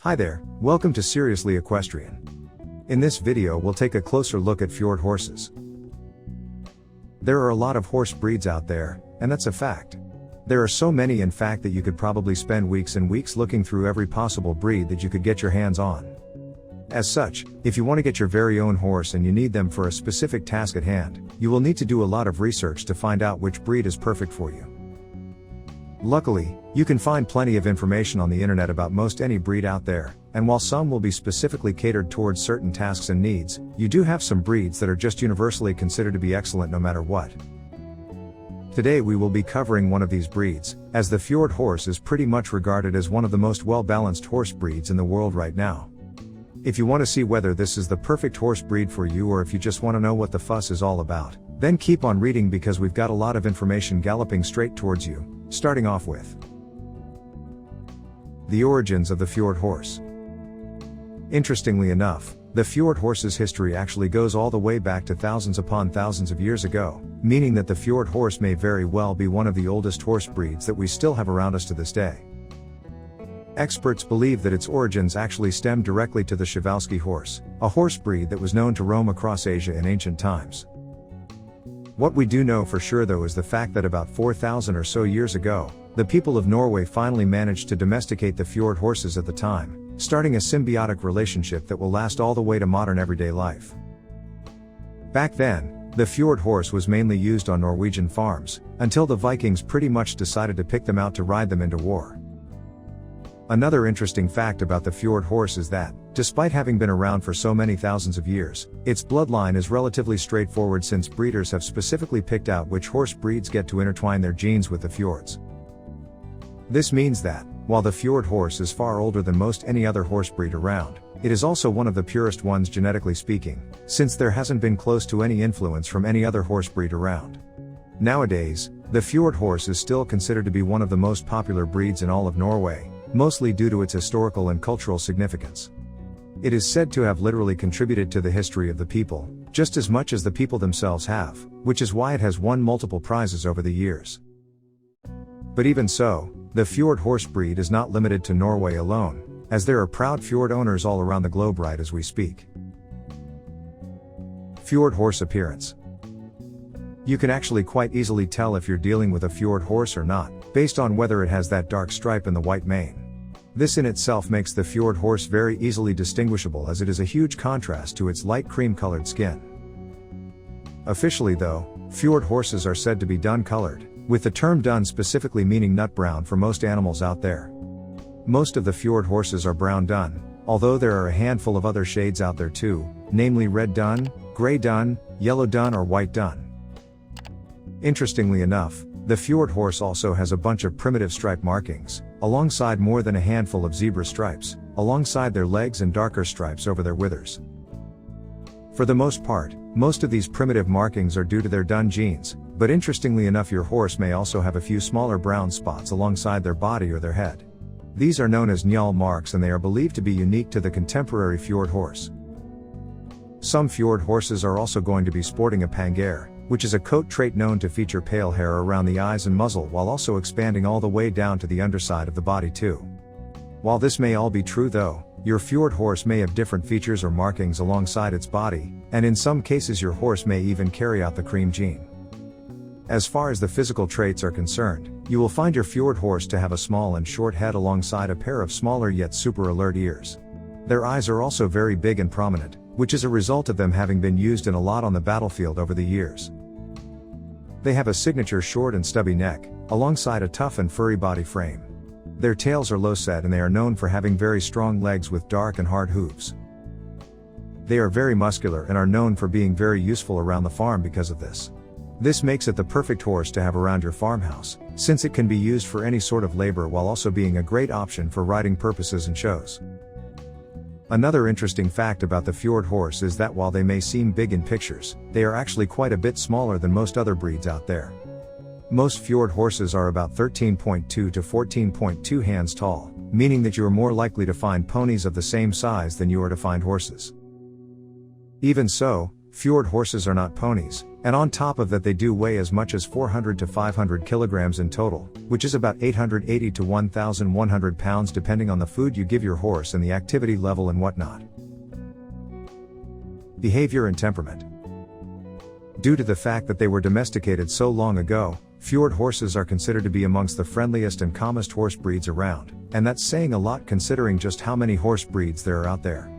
Hi there, welcome to Seriously Equestrian. In this video we'll take a closer look at fjord horses. There are a lot of horse breeds out there, and that's a fact. There are so many in fact that you could probably spend weeks and weeks looking through every possible breed that you could get your hands on. As such, if you want to get your very own horse and you need them for a specific task at hand, you will need to do a lot of research to find out which breed is perfect for you. Luckily, you can find plenty of information on the internet about most any breed out there, and while some will be specifically catered towards certain tasks and needs, you do have some breeds that are just universally considered to be excellent no matter what. Today we will be covering one of these breeds, as the fjord horse is pretty much regarded as one of the most well-balanced horse breeds in the world right now. If you want to see whether this is the perfect horse breed for you or if you just want to know what the fuss is all about, then keep on reading because we've got a lot of information galloping straight towards you, starting off with the origins of the fjord horse. Interestingly enough, the fjord horse's history actually goes all the way back to thousands upon thousands of years ago, meaning that the fjord horse may very well be one of the oldest horse breeds that we still have around us to this day. Experts believe that its origins actually stem directly to the Przewalski horse, a horse breed that was known to roam across Asia in ancient times. What we do know for sure though is the fact that about 4,000 or so years ago, the people of Norway finally managed to domesticate the fjord horses at the time, starting a symbiotic relationship that will last all the way to modern everyday life. Back then, the fjord horse was mainly used on Norwegian farms, until the Vikings pretty much decided to pick them out to ride them into war. Another interesting fact about the fjord horse is that, despite having been around for so many thousands of years, its bloodline is relatively straightforward since breeders have specifically picked out which horse breeds get to intertwine their genes with the fjords. This means that, while the fjord horse is far older than most any other horse breed around, it is also one of the purest ones genetically speaking, since there hasn't been close to any influence from any other horse breed around. Nowadays, the fjord horse is still considered to be one of the most popular breeds in all of Norway, mostly due to its historical and cultural significance. It is said to have literally contributed to the history of the people, just as much as the people themselves have, which is why it has won multiple prizes over the years. But even so, the fjord horse breed is not limited to Norway alone, as there are proud fjord owners all around the globe right as we speak. Fjord horse appearance. You can actually quite easily tell if you're dealing with a fjord horse or not, based on whether it has that dark stripe in the white mane. This in itself makes the fjord horse very easily distinguishable as it is a huge contrast to its light cream-colored skin. Officially though, fjord horses are said to be dun-colored, with the term dun specifically meaning nut brown for most animals out there. Most of the fjord horses are brown dun, although there are a handful of other shades out there too, namely red dun, gray dun, yellow dun or white dun. Interestingly enough, the fjord horse also has a bunch of primitive stripe markings, alongside more than a handful of zebra stripes, alongside their legs and darker stripes over their withers. For the most part, most of these primitive markings are due to their dun genes, but interestingly enough your horse may also have a few smaller brown spots alongside their body or their head. These are known as njal marks and they are believed to be unique to the contemporary fjord horse. Some fjord horses are also going to be sporting a pangair, which is a coat trait known to feature pale hair around the eyes and muzzle while also expanding all the way down to the underside of the body too. While this may all be true though, your fjord horse may have different features or markings alongside its body, and in some cases your horse may even carry out the cream gene. As far as the physical traits are concerned, you will find your fjord horse to have a small and short head alongside a pair of smaller yet super alert ears. Their eyes are also very big and prominent, which is a result of them having been used in a lot on the battlefield over the years. They have a signature short and stubby neck, alongside a tough and furry body frame. Their tails are low set and they are known for having very strong legs with dark and hard hooves. They are very muscular and are known for being very useful around the farm because of this. This makes it the perfect horse to have around your farmhouse, since it can be used for any sort of labor while also being a great option for riding purposes and shows. Another interesting fact about the fjord horse is that while they may seem big in pictures, they are actually quite a bit smaller than most other breeds out there. Most fjord horses are about 13.2 to 14.2 hands tall, meaning that you are more likely to find ponies of the same size than you are to find horses. Even so, fjord horses are not ponies, And on top of that they do weigh as much as 400 to 500 kilograms in total, which is about 880 to 1,100 pounds depending on the food you give your horse and the activity level and whatnot. Behavior and temperament. Due to the fact that they were domesticated so long ago, fjord horses are considered to be amongst the friendliest and calmest horse breeds around, and that's saying a lot considering just how many horse breeds there are out there.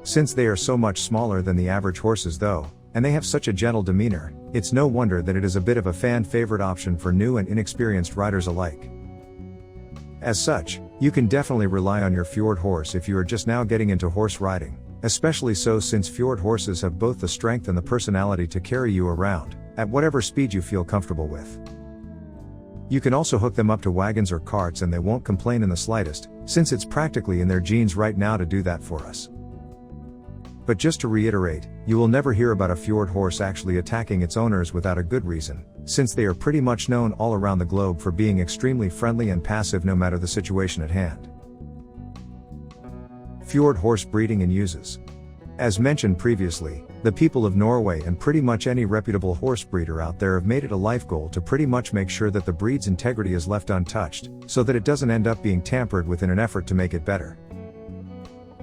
Since they are so much smaller than the average horses though, and they have such a gentle demeanor, it's no wonder that it is a bit of a fan favorite option for new and inexperienced riders alike. As such, you can definitely rely on your fjord horse if you are just now getting into horse riding, especially so since fjord horses have both the strength and the personality to carry you around, at whatever speed you feel comfortable with. You can also hook them up to wagons or carts and they won't complain in the slightest, since it's practically in their genes right now to do that for us. But just to reiterate, you will never hear about a fjord horse actually attacking its owners without a good reason, since they are pretty much known all around the globe for being extremely friendly and passive no matter the situation at hand. Fjord horse breeding and uses. As mentioned previously, the people of Norway and pretty much any reputable horse breeder out there have made it a life goal to pretty much make sure that the breed's integrity is left untouched, so that it doesn't end up being tampered with in an effort to make it better.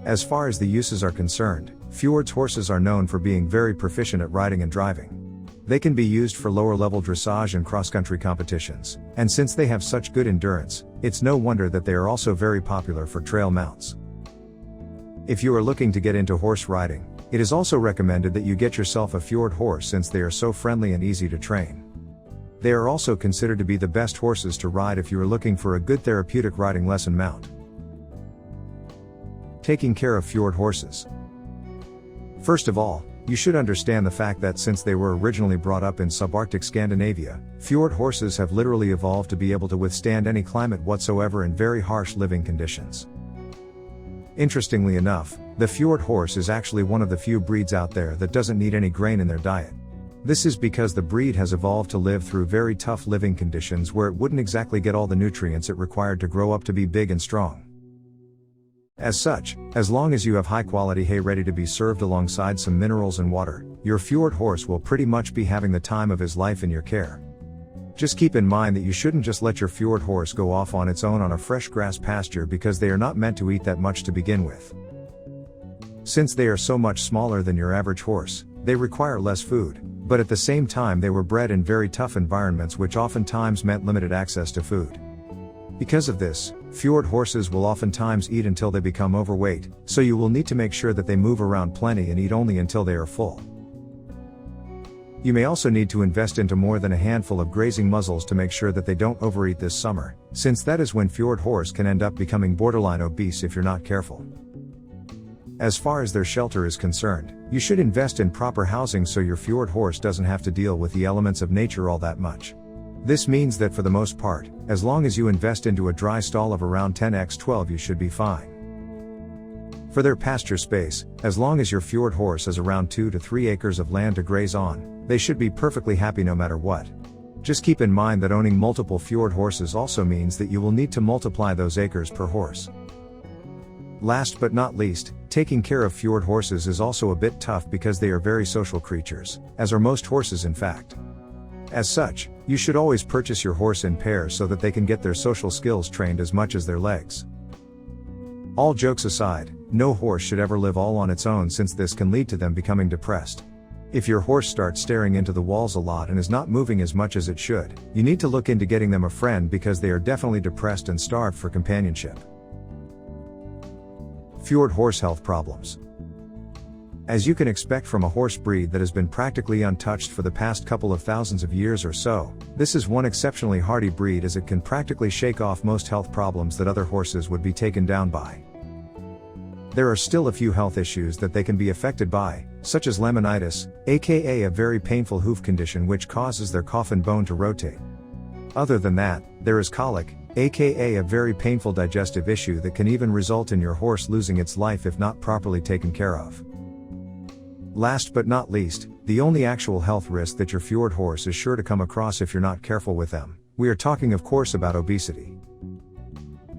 As far as the uses are concerned, fjords horses are known for being very proficient at riding and driving. They can be used for lower level dressage and cross-country competitions, and since they have such good endurance, it's no wonder that they are also very popular for trail mounts. If you are looking to get into horse riding, it is also recommended that you get yourself a fjord horse since they are so friendly and easy to train. They are also considered to be the best horses to ride if you are looking for a good therapeutic riding lesson mount. Taking care of fjord horses. First of all, you should understand the fact that since they were originally brought up in subarctic Scandinavia, fjord horses have literally evolved to be able to withstand any climate whatsoever in very harsh living conditions. Interestingly enough, the fjord horse is actually one of the few breeds out there that doesn't need any grain in their diet. This is because the breed has evolved to live through very tough living conditions where it wouldn't exactly get all the nutrients it required to grow up to be big and strong. As such, as long as you have high quality hay ready to be served alongside some minerals and water, your fjord horse will pretty much be having the time of his life in your care. Just keep in mind that you shouldn't just let your fjord horse go off on its own on a fresh grass pasture because they are not meant to eat that much to begin with. Since they are so much smaller than your average horse, they require less food, but at the same time they were bred in very tough environments which oftentimes meant limited access to food. Because of this, fjord horses will oftentimes eat until they become overweight, so you will need to make sure that they move around plenty and eat only until they are full. You may also need to invest into more than a handful of grazing muzzles to make sure that they don't overeat this summer, since that is when fjord horse can end up becoming borderline obese if you're not careful. As far as their shelter is concerned, you should invest in proper housing so your fjord horse doesn't have to deal with the elements of nature all that much. This means that for the most part, as long as you invest into a dry stall of around 10x12 you should be fine. For their pasture space, as long as your fjord horse has around 2 to 3 acres of land to graze on, they should be perfectly happy no matter what. Just keep in mind that owning multiple fjord horses also means that you will need to multiply those acres per horse. Last but not least, taking care of fjord horses is also a bit tough because they are very social creatures, as are most horses in fact. As such, you should always purchase your horse in pairs so that they can get their social skills trained as much as their legs. All jokes aside, no horse should ever live all on its own since this can lead to them becoming depressed. If your horse starts staring into the walls a lot and is not moving as much as it should, you need to look into getting them a friend because they are definitely depressed and starved for companionship. Fjord horse health problems. As you can expect from a horse breed that has been practically untouched for the past couple of thousands of years or so, this is one exceptionally hardy breed as it can practically shake off most health problems that other horses would be taken down by. There are still a few health issues that they can be affected by, such as laminitis, aka a very painful hoof condition which causes their coffin bone to rotate. Other than that, there is colic, aka a very painful digestive issue that can even result in your horse losing its life if not properly taken care of. Last but not least, the only actual health risk that your fjord horse is sure to come across if you're not careful with them, we are talking of course about obesity.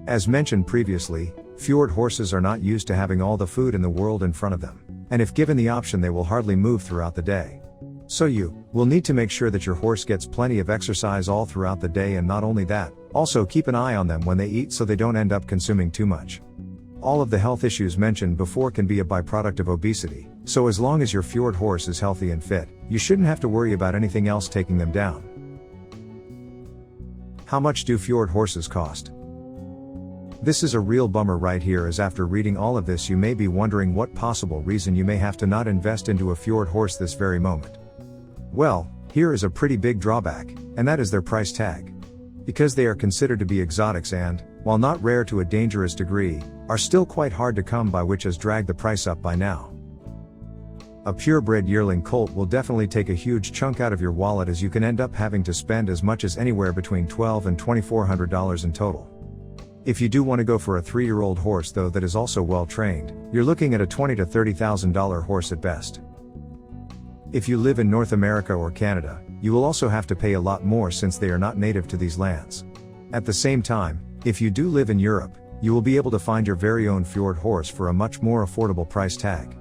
As mentioned previously, fjord horses are not used to having all the food in the world in front of them, and if given the option they will hardly move throughout the day. So you will need to make sure that your horse gets plenty of exercise all throughout the day, and not only that, also keep an eye on them when they eat so they don't end up consuming too much. All of the health issues mentioned before can be a byproduct of obesity, so as long as your fjord horse is healthy and fit, you shouldn't have to worry about anything else taking them down. How much do fjord horses cost? This is a real bummer right here, as after reading all of this you may be wondering what possible reason you may have to not invest into a fjord horse this very moment. Well, here is a pretty big drawback, and that is their price tag. Because they are considered to be exotics and, while not rare to a dangerous degree, are still quite hard to come by, which has dragged the price up by now. A purebred yearling colt will definitely take a huge chunk out of your wallet, as you can end up having to spend as much as anywhere between $1,200 and $2,400 in total. If you do want to go for a 3-year-old horse though that is also well trained, you're looking at a $20,000 to $30,000 horse at best. If you live in North America or Canada, you will also have to pay a lot more since they are not native to these lands. At the same time, if you do live in Europe, you will be able to find your very own fjord horse for a much more affordable price tag.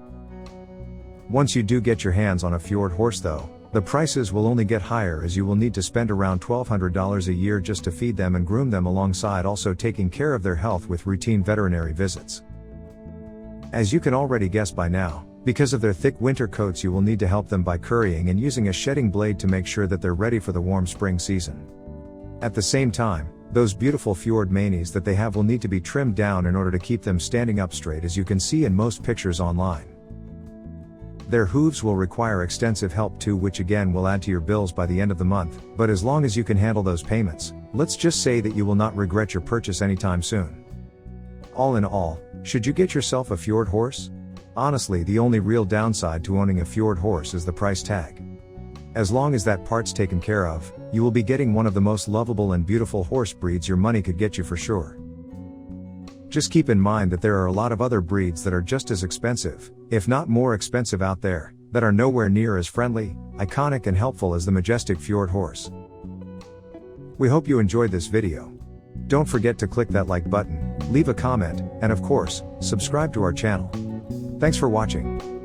Once you do get your hands on a fjord horse though, the prices will only get higher, as you will need to spend around $1,200 a year just to feed them and groom them, alongside also taking care of their health with routine veterinary visits. As you can already guess by now, because of their thick winter coats, you will need to help them by currying and using a shedding blade to make sure that they're ready for the warm spring season. At the same time, those beautiful fjord manes that they have will need to be trimmed down in order to keep them standing up straight, as you can see in most pictures online. Their hooves will require extensive help too, which again will add to your bills by the end of the month, but as long as you can handle those payments, let's just say that you will not regret your purchase anytime soon. All in all, should you get yourself a fjord horse? Honestly, the only real downside to owning a fjord horse is the price tag. As long as that part's taken care of, you will be getting one of the most lovable and beautiful horse breeds your money could get you for sure. Just keep in mind that there are a lot of other breeds that are just as expensive, if not more expensive out there, that are nowhere near as friendly, iconic and helpful as the majestic fjord horse. We hope you enjoyed this video. Don't forget to click that like button, leave a comment, and of course, subscribe to our channel. Thanks for watching.